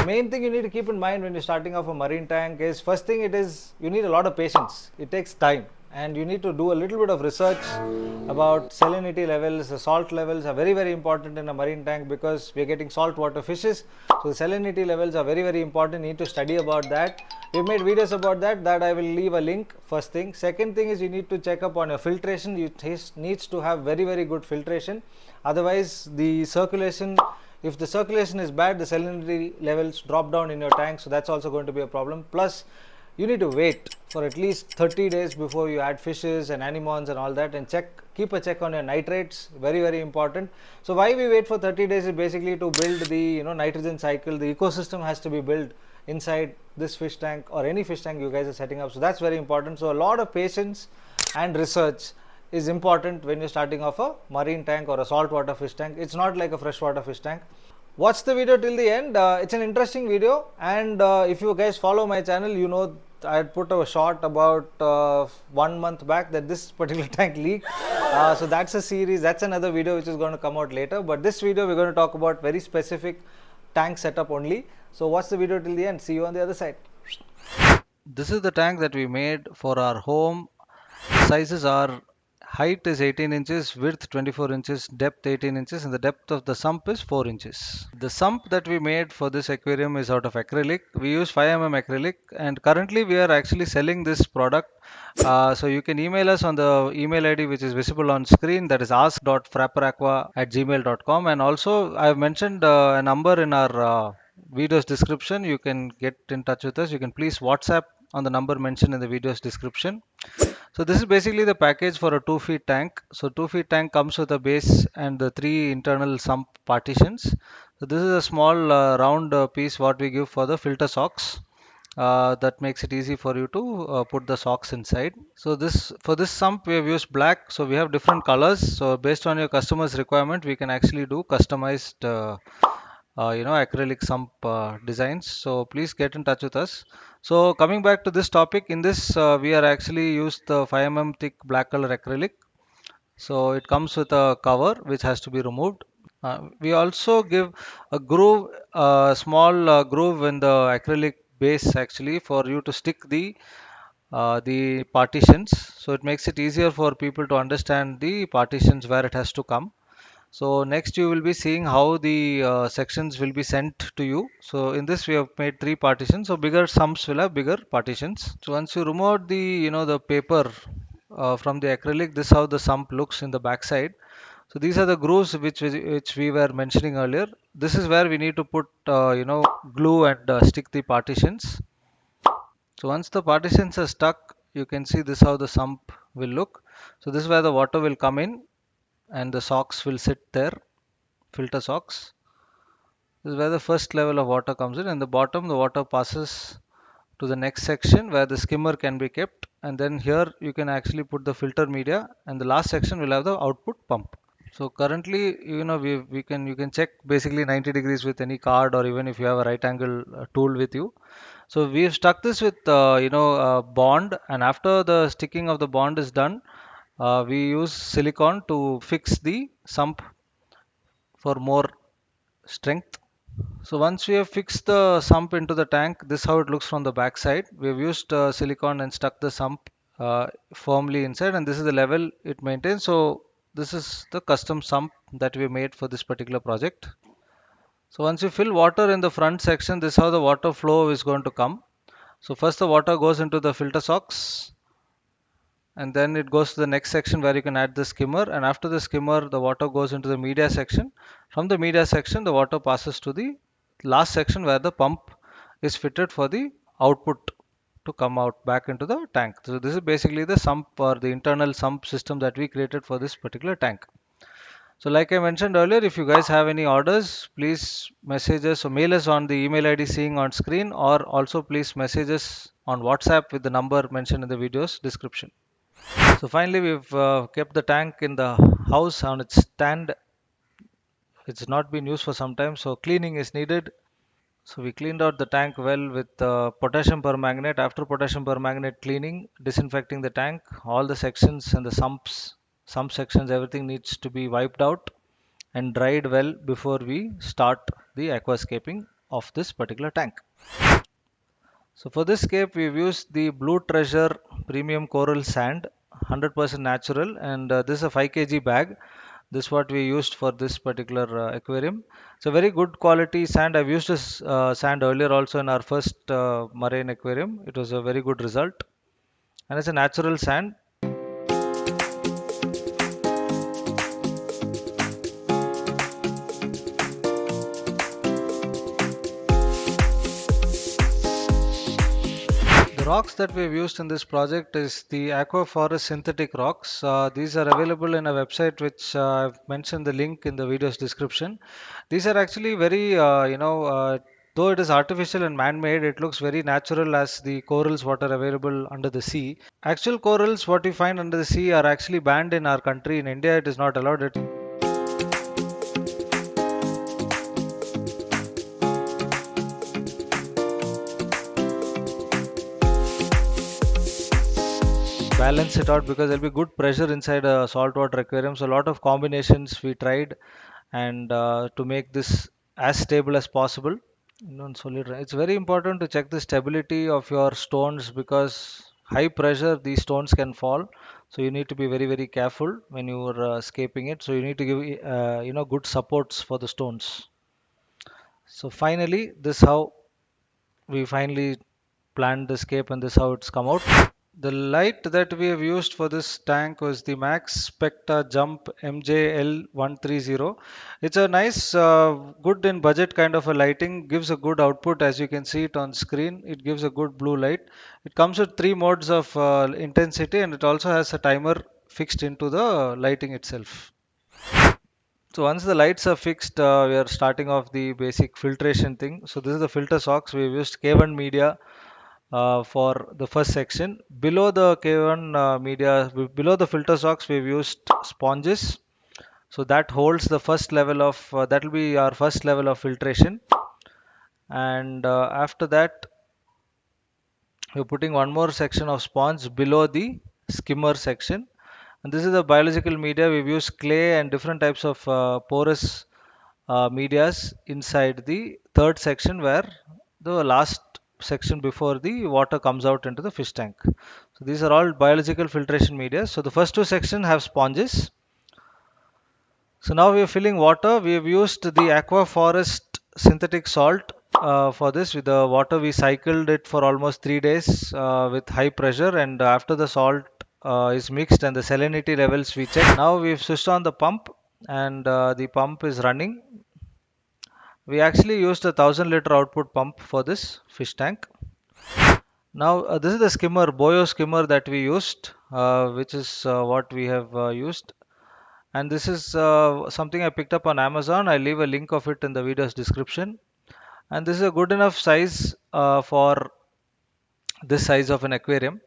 main thing you need to keep in mind when you're starting off a marine tank is, first thing, you need a lot of patience. It takes time, and you need to do a little bit of research about salinity levels. The salt levels are very, very important in a marine tank because we're getting saltwater fishes. So the salinity levels are very, very important. You need to study about that. We've made videos about that I will leave a link. First thing. Second thing is, you need to check up on your filtration. You needs to have very, very good filtration. Otherwise, the circulation, if the circulation is bad, the salinity levels drop down in your tank, so that's also going to be a problem. Plus, you need to wait for at least 30 days before you add fishes and anemones and all that, and keep a check on your nitrates. Very, very important. So why we wait for 30 days is basically to build the nitrogen cycle. The ecosystem has to be built inside this fish tank or any fish tank you guys are setting up. So that's very important. So a lot of patience and research is important when you're starting off a marine tank or a saltwater fish tank. It's not like a freshwater fish tank. Watch the video till the end. It's an interesting video, and if you guys follow my channel, you know I had put a shot about 1 month back that this particular tank leaked. So that's a series, that's another video which is going to come out later. But this video we're going to talk about very specific tank setup only. So watch the video till the end. See you on the other side. This is the tank that we made for our home. Sizes are, height is 18 inches, width 24 inches, depth 18 inches, and the depth of the sump is 4 inches. The sump that we made for this aquarium is out of acrylic. We use 5mm acrylic, and currently we are actually selling this product. So you can email us on the email ID which is visible on screen, that is ask.fwrapper@gmail.com. And also I've mentioned a number in our video's description. You can get in touch with us. You can please WhatsApp on the number mentioned in the video's description. So this is basically the package for a 2 feet tank. So 2 feet tank comes with a base and the 3 internal sump partitions. So this is a small round piece what we give for the filter socks. That makes it easy for you to put the socks inside. So for this sump we have used black. So we have different colors. So based on your customer's requirement, we can actually do customized acrylic sump designs. So please get in touch with us. So coming back to this topic, in this we are actually used the 5mm thick black color acrylic. So it comes with a cover which has to be removed. We also give a groove, a small groove in the acrylic base actually, for you to stick the partitions. So it makes it easier for people to understand the partitions where it has to come. So next you will be seeing how the sections will be sent to you. So in this we have made 3 partitions. So bigger sumps will have bigger partitions. So once you remove the paper from the acrylic, this is how the sump looks in the back side. So these are the grooves which we were mentioning earlier. This is where we need to put glue and stick the partitions. So once the partitions are stuck, you can see this how the sump will look. So this is where the water will come in and the socks will sit there, filter socks. This is where the first level of water comes in, and the bottom the water passes to the next section where the skimmer can be kept, and then here you can actually put the filter media, and the last section will have the output pump. So currently, we can you can check basically 90 degrees with any card, or even if you have a right angle tool with you. So we have stuck this with bond, and after the sticking of the bond is done, we use silicone to fix the sump for more strength. So once we have fixed the sump into the tank, this is how it looks from the back side. We have used silicone and stuck the sump firmly inside, and this is the level it maintains. So this is the custom sump that we made for this particular project. So once you fill water in the front section, this is how the water flow is going to come. So first the water goes into the filter socks, and then it goes to the next section where you can add the skimmer, and after the skimmer the water goes into the media section. From the media section the water passes to the last section where the pump is fitted for the output to come out back into the tank. So this is basically the sump, or the internal sump system that we created for this particular tank. So like I mentioned earlier, if you guys have any orders, please message us or mail us on the email ID seeing on screen, or also please message us on WhatsApp with the number mentioned in the video's description. So finally we've kept the tank in the house on its stand. It's not been used for some time, so cleaning is needed. So we cleaned out the tank well with potassium permanganate. After potassium permanganate cleaning, disinfecting the tank, all the sections and the sump sections, everything needs to be wiped out and dried well before we start the aquascaping of this particular tank. So for this scape, we've used the Blue Treasure Premium Coral Sand, 100% natural, and this is a 5 kg bag. This is what we used for this particular aquarium. It's a very good quality sand. I've used this sand earlier also in our first marine aquarium. It was a very good result, and it's a natural sand. The rocks that we've used in this project is the Aqua Forest synthetic rocks. These are available in a website which I've mentioned the link in the video's description. These are actually very, though it is artificial and man-made, it looks very natural as the corals what are available under the sea. Actual corals what we find under the sea are actually banned in our country. In India, it is not allowed. Balance it out because there'll be good pressure inside a saltwater aquarium. So a lot of combinations we tried, and to make this as stable as possible. Solid. It's very important to check the stability of your stones because high pressure these stones can fall. So you need to be very careful when you are scaping it. So you need to give good supports for the stones. So finally, this how we finally planned the scape, and this how it's come out. The light that we have used for this tank was the Max Specta Jump MJL130. It's a nice, good in budget kind of a lighting, gives a good output as you can see it on screen. It gives a good blue light. It comes with 3 modes of intensity, and it also has a timer fixed into the lighting itself. So once the lights are fixed, we are starting off the basic filtration thing. So this is the filter socks. We've used K1 media for the first section. Below the K1 media, below the filter socks, we've used sponges. So that holds the first level of, that will be our first level of filtration. And after that, we're putting one more section of sponge below the skimmer section. And this is the biological media. We've used clay and different types of porous medias inside the third section where the last section before the water comes out into the fish tank. So these are all biological filtration media. So the first 2 sections have sponges. So now we are filling water. We have used the Aqua Forest synthetic salt for this. With the water, we cycled it for almost 3 days with high pressure, and after the salt is mixed and the salinity levels we check. Now we've switched on the pump, and the pump is running. We actually used a 1000-liter output pump for this fish tank. Now this is the skimmer, Boyo skimmer that we used, which is what we have used. And this is something I picked up on Amazon. I'll leave a link of it in the video's description. And this is a good enough size for this size of an aquarium,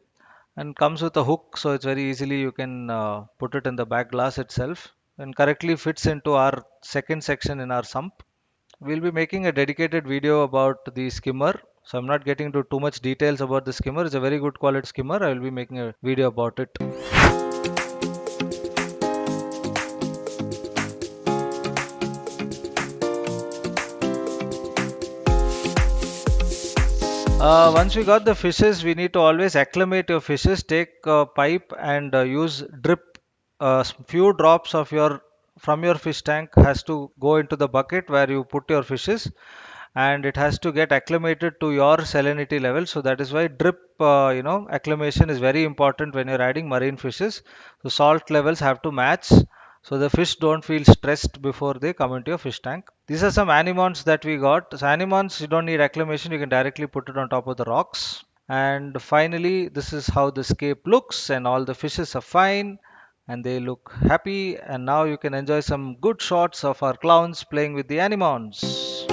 and comes with a hook, so it's very easily you can put it in the back glass itself and correctly fits into our second section in our sump. We'll be making a dedicated video about the skimmer, so I'm not getting into too much details about the skimmer. It's a very good quality skimmer. I will be making a video about it. Once we got the fishes, we need to always acclimate your fishes. Take a pipe and use drip. Few drops of your from your fish tank has to go into the bucket where you put your fishes, and it has to get acclimated to your salinity level. So that is why drip, acclimation is very important when you're adding marine fishes. So salt levels have to match, so the fish don't feel stressed before they come into your fish tank. These are some anemones that we got. So anemones, you don't need acclimation, you can directly put it on top of the rocks. And finally, this is how the scape looks, and all the fishes are fine and they look happy. And now you can enjoy some good shots of our clowns playing with the anemones.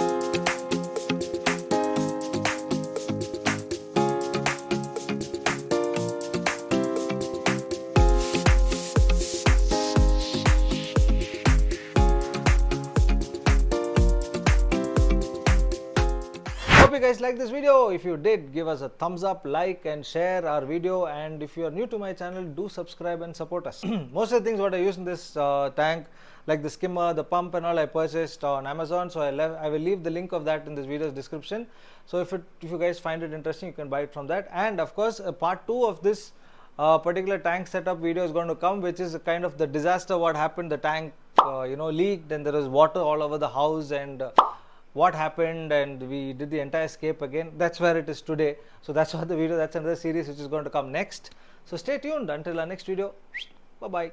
you guys liked this video. If you did, give us a thumbs up, like and share our video, and if you are new to my channel, do subscribe and support us. Most of the things what I use in this tank, like the skimmer, the pump and all, I purchased on Amazon, so I will leave the link of that in this video's description. So if you guys find it interesting, you can buy it from that. And of course, part 2 of this particular tank setup video is going to come, which is a kind of the disaster what happened. The tank leaked and there was water all over the house, and what happened, and we did the entire escape again. That's where it is today. So that's what the video, that's another series which is going to come next. So stay tuned until our next video. Bye bye.